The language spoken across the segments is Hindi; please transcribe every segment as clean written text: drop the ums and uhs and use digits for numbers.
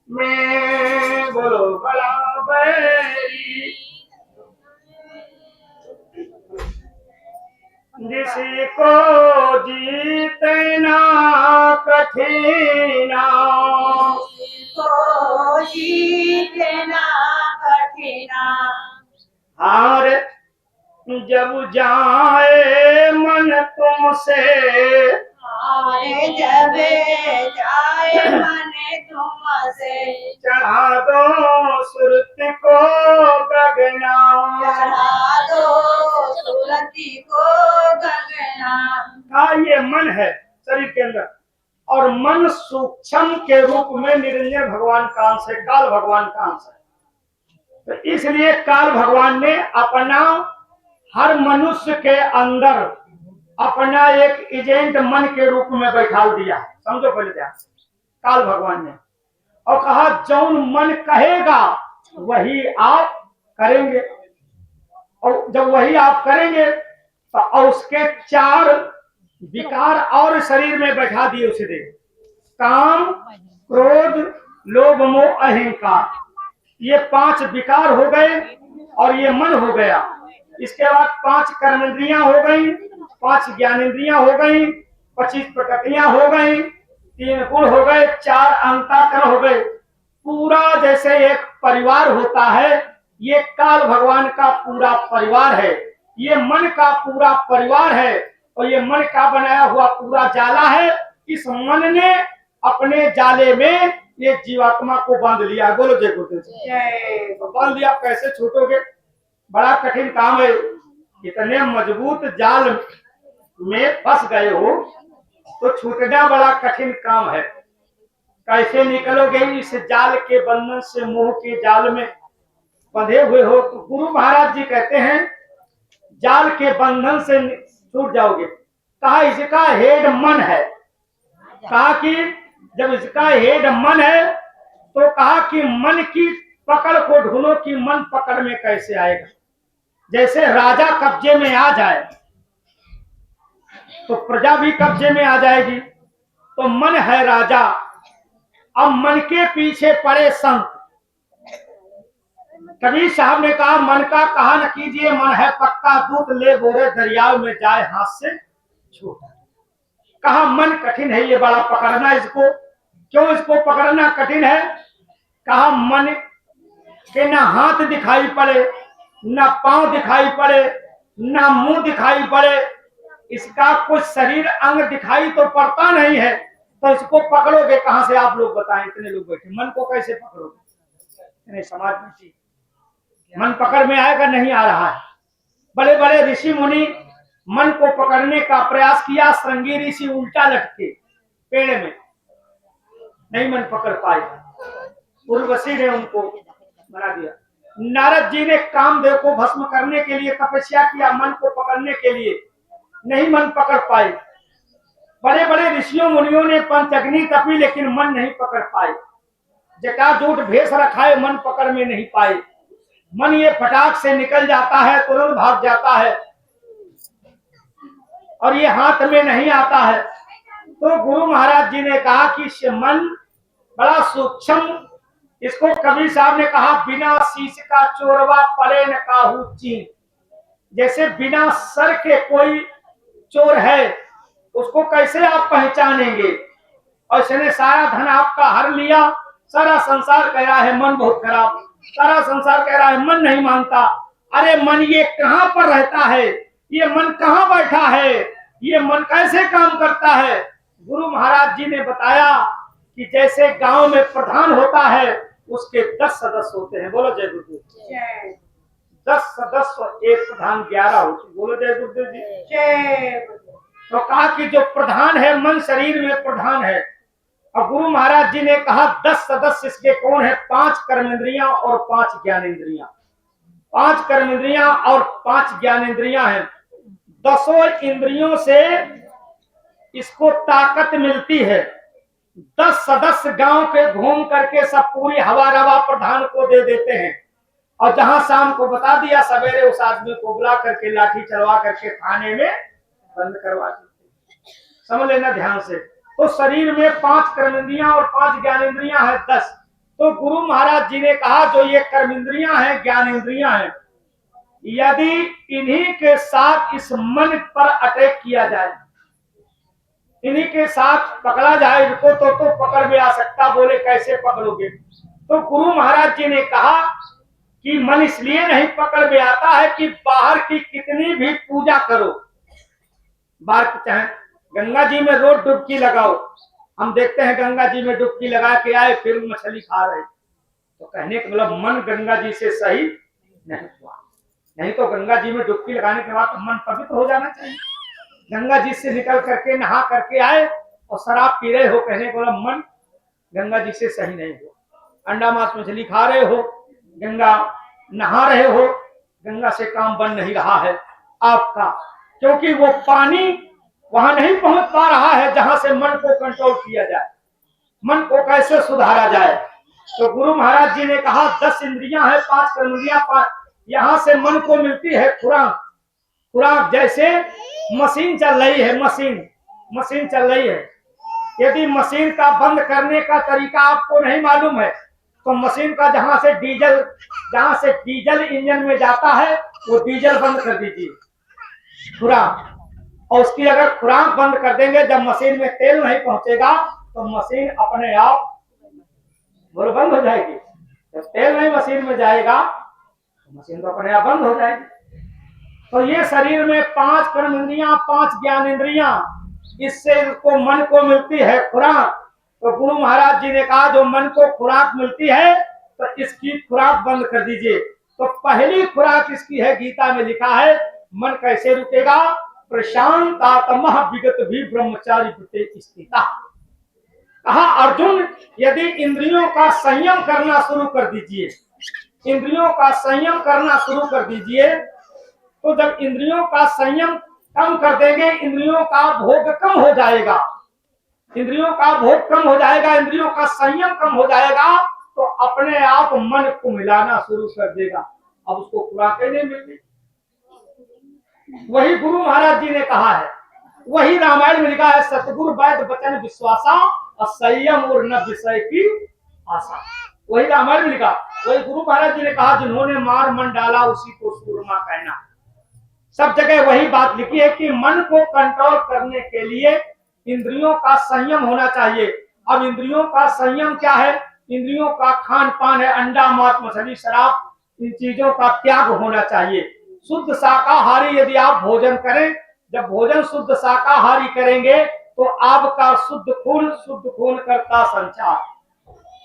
में बोलो बड़ा बैरी, जिसको जीतना कठिना, को जीतना कठिना। हार जब जाए मन तुमसे, हारे जब जाए मन तुमसे, चढ़ा दो सुरत को गगना, चढ़ा दो सुरती को गगना। हाँ ये मन है शरीर के अंदर, और मन सूक्ष्म के रूप में निरंजन भगवान का अंश है, काल भगवान का अंश है। तो इसलिए काल भगवान ने अपना हर मनुष्य के अंदर अपना एक एजेंट मन के रूप में बैठा दिया है। समझो पहले ध्यान से, काल भगवान ने, और कहा जौन मन कहेगा वही आप करेंगे, और जब वही आप करेंगे तो और उसके चार विकार और शरीर में बैठा दिए उसे दे, काम क्रोध लोभ मोह अहंकार, ये पांच विकार हो गए और ये मन हो गया। इसके बाद पांच कर्मेंद्रियां हो गई, पांच ज्ञानेंद्रियां हो गई, 25 प्रकृतियां हो गई, 3 गुण हो गए, 4 अंतःकरण हो गए। पूरा जैसे एक परिवार होता है, ये काल भगवान का पूरा परिवार है, ये मन का पूरा परिवार है, और ये मन का बनाया हुआ पूरा जाला है। इस मन ने अपने जाले में ये जीवात्मा को बांध लिया। बोलो जय गुरुदेव। तो बांध लिया, कैसे छूटोगे? बड़ा कठिन काम है, इतने मजबूत जाल में फंस गए हो तो छूटना बड़ा कठिन काम है। कैसे निकलोगे इस जाल के बंधन से? मोह के जाल में बंधे हुए हो। तो गुरु महाराज जी कहते हैं जाल के बंधन से छूट जाओगे। कहा इसका हेड मन है, कहा कि जब इसका हेड मन है तो कहा कि मन की पकड़ को ढूंढो कि मन पकड़ में कैसे आएगा। जैसे राजा कब्जे में आ जाए तो प्रजा भी कब्जे में आ जाएगी। तो मन है राजा, अब मन के पीछे पड़े संत। कबीर साहब ने कहा मन का कहा न कीजिए, मन है पक्का दूध ले बोरे दरियाव में जाए हाथ से छूटा। कहा मन कठिन है, ये बड़ा पकड़ना इसको। क्यों इसको पकड़ना कठिन है? कहा मन के ना हाथ दिखाई पड़े, ना पांव दिखाई पड़े, ना मुंह दिखाई पड़े, इसका कुछ शरीर अंग दिखाई तो पड़ता नहीं है, तो इसको पकड़ोगे कहां से? आप लोग बताएं, इतने लोग बैठे, मन को कैसे पकड़ोगे? इतने समाज में चीज मन पकड़ में आएगा? नहीं आ रहा है। बड़े बड़े ऋषि मुनि मन को पकड़ने का प्रयास किया, श्रृंगी ऋषि उल्टा लटके पेड़ में, नहीं मन पकड़ पाए, उर्वशी ने उनको बना दिया। नारद जी ने कामदेव को भस्म करने के लिए तपस्या किया, मन को पकड़ने के लिए, नहीं मन पकड़ पाए। बड़े बड़े ऋषियों मुनियों ने पंचअग्नि तपी, लेकिन मन नहीं पकड़ पाए। जटाजूट भेष रखाए, मन पकड़ में नहीं पाए। मन ये फटाक से निकल जाता है, तुरंत भाग जाता है, और ये हाथ में नहीं आता है। तो गुरु महाराज जी ने कहा कि मन बड़ा सूक्ष्म, इसको कबीर साहब ने कहा बिना शीश का चोरवा परे न काहू चीन। जैसे बिना सर के कोई चोर है, उसको कैसे आप पहचानेंगे? और इसने सारा धन आपका हर लिया, सारा संसार कह रहा है मन बहुत खराब, सारा संसार कह रहा है मन नहीं मानता। अरे मन ये कहां पर रहता है? ये मन कहां बैठा है? ये मन कैसे काम करता है? गुरु महाराज जी ने बताया कि जैसे गांव में प्रधान होता है, उसके 10 सदस्य होते हैं। बोलो जय गुरुदेव। 10 सदस्य, एक प्रधान 11 होते। बोलो जय गुरुदेव जी। तो कहा कि जो प्रधान है मन शरीर में प्रधान है। और गुरु महाराज जी ने कहा 10 सदस्य इसके कौन है? 5 कर्मेंद्रियां और 5 ज्ञानेंद्रियां। 5 कर्मेंद्रियां और 5 ज्ञानेंद्रियां हैं। 10 इंद्रियों से इसको ताकत मिलती है। 10 सदस्य गांव के घूम करके सब पूरी हवा रवा प्रधान को दे देते हैं, और जहां शाम को बता दिया, सवेरे उस आदमी को बुला करके लाठी चलवा करके थाने में बंद करवा देते। समझ लेना ध्यान से। तो शरीर में 5 कर्मेंद्रियां और 5 ज्ञानेंद्रियां है 10। तो गुरु महाराज जी ने कहा जो ये कर्म इंद्रियां हैं, ज्ञान इंद्रियां हैं, यदि इन्हीं के साथ इस मन पर अटैक किया जाए, इन्हीं के साथ पकड़ा जाए इनको, तो पकड़ में आ सकता। बोले कैसे पकड़ोगे? तो गुरु महाराज जी ने कहा कि मन इसलिए नहीं पकड़ में आता है कि बाहर की कितनी भी पूजा करो, बाहर चाहे गंगा जी में रोज डुबकी लगाओ, हम देखते हैं गंगा जी में डुबकी लगा के आए फिर मछली खा रहे, तो कहने का मतलब मन गंगा जी से सही नहीं हुआ। नहीं तो गंगा जी में डुबकी लगाने के बाद तो मन पवित्र हो जाना चाहिए। गंगा जी से निकल करके नहा करके आए और शराब पी रहे हो, कहने का मतलब मन गंगा जी से सही नहीं हुआ। अंडा मांस मछली खा रहे हो, गंगा नहा रहे हो, गंगा से काम बन नहीं रहा है आपका, क्योंकि वो पानी वहां नहीं पहुंच पा रहा है जहां से मन को कंट्रोल किया जाए, मन को कैसे सुधारा जाए। तो गुरु महाराज जी ने कहा 10 इंद्रियां हैं, 5 कर्मेंद्रियां, यहां से मन को मिलती है खुराक। खुराक जैसे मशीन चल रही है, मशीन चल रही है, यदि मशीन का बंद करने का तरीका आपको नहीं मालूम है तो मशीन का जहां से डीजल इंजन में जाता है वो डीजल बंद कर दीजिए खुराक, और उसकी अगर खुराक बंद कर देंगे, जब मशीन में तेल नहीं पहुंचेगा तो मशीन अपने आप बंद हो जाएगी। जब तेल नहीं मशीन में जाएगा तो मशीन तो अपने आप बंद हो जाएगी। तो ये शरीर में 5 कर्म इंद्रियां, 5 ज्ञान इंद्रियां, इससे इसको मन को मिलती है खुराक। तो गुरु महाराज जी ने कहा जो मन को खुराक मिलती है तो इसकी खुराक बंद कर दीजिए। तो पहली खुराक इसकी है, गीता में लिखा है मन कैसे रुकेगा, प्रशांत आत्मा विगत भी ब्रह्मचारी वृत्ते स्थिता। कहा अर्जुन यदि इंद्रियों का संयम करना शुरू कर दीजिए, इंद्रियों का संयम करना शुरू कर दीजिए, तो जब इंद्रियों का संयम कम कर देंगे, इंद्रियों का भोग कम हो जाएगा, इंद्रियों का भोग कम हो जाएगा, इंद्रियों का संयम कम हो जाएगा, तो अपने आप मन को मिलाना शुरू कर देगा। अब उसको खुराकें नहीं मिलती। वही गुरु महाराज जी ने कहा है, वही रामायण में लिखा है, सतगुरु वैद्य वचन विश्वासा और संयम और न विषय की आशा। वही रामायण में लिखा, वही गुरु महाराज जी ने कहा जिन्होंने मार मन डाला उसी को सूरमा कहना। सब जगह वही बात लिखी है कि मन को कंट्रोल करने के लिए इंद्रियों का संयम होना चाहिए। अब इंद्रियों का संयम क्या है? इंद्रियों का खान पान है, अंडा मांस मछली शराब, इन चीजों का त्याग होना चाहिए। शुद्ध शाकाहारी यदि आप भोजन करें, जब भोजन शुद्ध शाकाहारी करेंगे तो आपका शुद्ध खून करता संचार,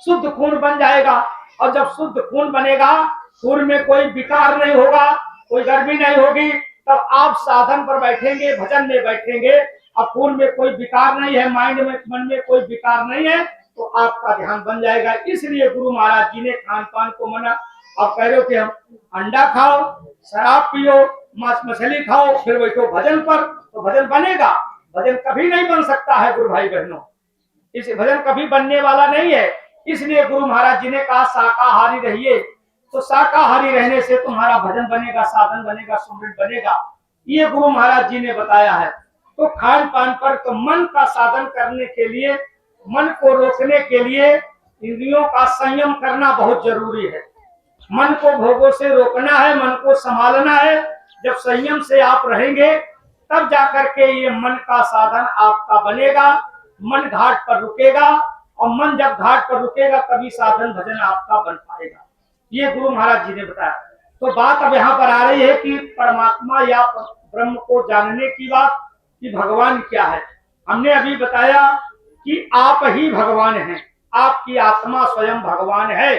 शुद्ध खून बन जाएगा। और जब शुद्ध खून बनेगा, खून में कोई विकार नहीं होगा, कोई गर्मी नहीं होगी, तब आप साधन पर बैठेंगे, भजन में बैठेंगे, अब खून में कोई विकार नहीं है, माइंड में मन में कोई विकार नहीं है, तो आपका ध्यान बन जाएगा। इसलिए गुरु महाराज जी ने खान पान को मना। आप कह रहे हो कि हम अंडा खाओ, शराब पियो, मांस मछली खाओ, फिर बैठो भजन पर, तो भजन बनेगा? भजन कभी नहीं बन सकता है गुरु भाई बहनों, इस भजन कभी बनने वाला नहीं है। इसलिए गुरु महाराज जी ने कहा शाकाहारी रहिए, तो शाकाहारी रहने से तुम्हारा भजन बनेगा, साधन बनेगा, सुमृत बनेगा, ये गुरु महाराज जी ने बताया है। तो खान पान पर तो मन का साधन करने के लिए, मन को रोकने के लिए इंद्रियों का संयम करना बहुत जरूरी है। मन को भोगों से रोकना है, मन को संभालना है। जब संयम से आप रहेंगे तब जाकर के ये मन का साधन आपका बनेगा, मन घाट पर रुकेगा, और मन जब घाट पर रुकेगा तभी साधन भजन आपका बन पाएगा। ये गुरु महाराज जी ने बताया। तो बात अब यहाँ पर आ रही है कि परमात्मा या ब्रह्म को जानने की बात, कि भगवान क्या है। हमने अभी बताया कि आप ही भगवान हैं, आपकी आत्मा स्वयं भगवान है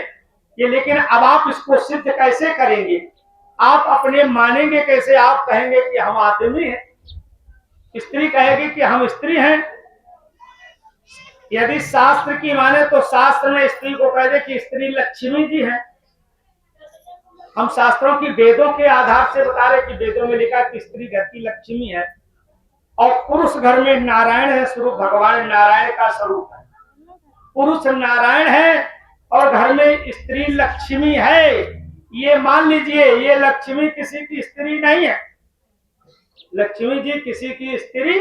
ये, लेकिन अब आप इसको सिद्ध कैसे करेंगे? आप अपने मानेंगे कैसे? आप कहेंगे कि हम आदमी हैं, स्त्री कहेगी कि हम स्त्री हैं। यदि शास्त्र की माने तो शास्त्र में स्त्री को कह दे कि स्त्री लक्ष्मी जी है। हम शास्त्रों की वेदों के आधार से बता रहे कि वेदों में लिखा कि स्त्री घर की लक्ष्मी है और पुरुष घर में नारायण है स्वरूप, भगवान नारायण का स्वरूप है। पुरुष नारायण है और घर में स्त्री लक्ष्मी है। ये मान लीजिए, ये लक्ष्मी किसी की स्त्री नहीं है, लक्ष्मी जी किसी की स्त्री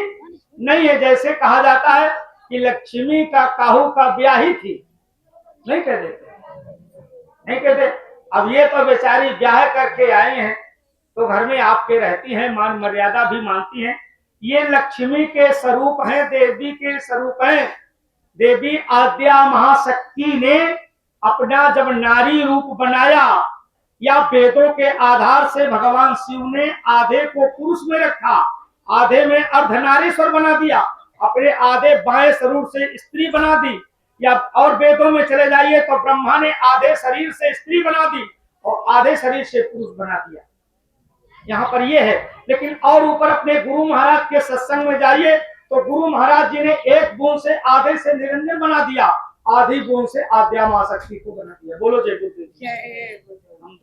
नहीं है। जैसे कहा जाता है कि लक्ष्मी का काहू का ब्याह ही थी, नहीं कह देते, नहीं कहते। अब ये तो बेचारी ब्याह करके आई हैं, तो घर में आपके रहती हैं, मान मर्यादा भी मानती हैं। ये लक्ष्मी के स्वरूप हैं, देवी के स्वरूप हैं। देवी आद्या महाशक्ति ने अपना जब नारी रूप बनाया, या वेदों के आधार से भगवान शिव ने आधे को पुरुष में रखा, आधे में अर्धनारीश्वर बना दिया, अपने आधे बाएं स्वरूप से स्त्री बना दी। या और वेदों में चले जाइए तो ब्रह्मा ने आधे शरीर से स्त्री बना दी और आधे शरीर से पुरुष बना दिया। यहाँ पर ये है। लेकिन और ऊपर अपने गुरु महाराज के सत्संग में जाइए तो गुरु महाराज जी ने एक बूंद से आधे से निरंजन बना दिया, आधी बूंद से आद्या महाशक्ति को बना दिया। बोलो जय गुरुदेव। जय गुरुदेव।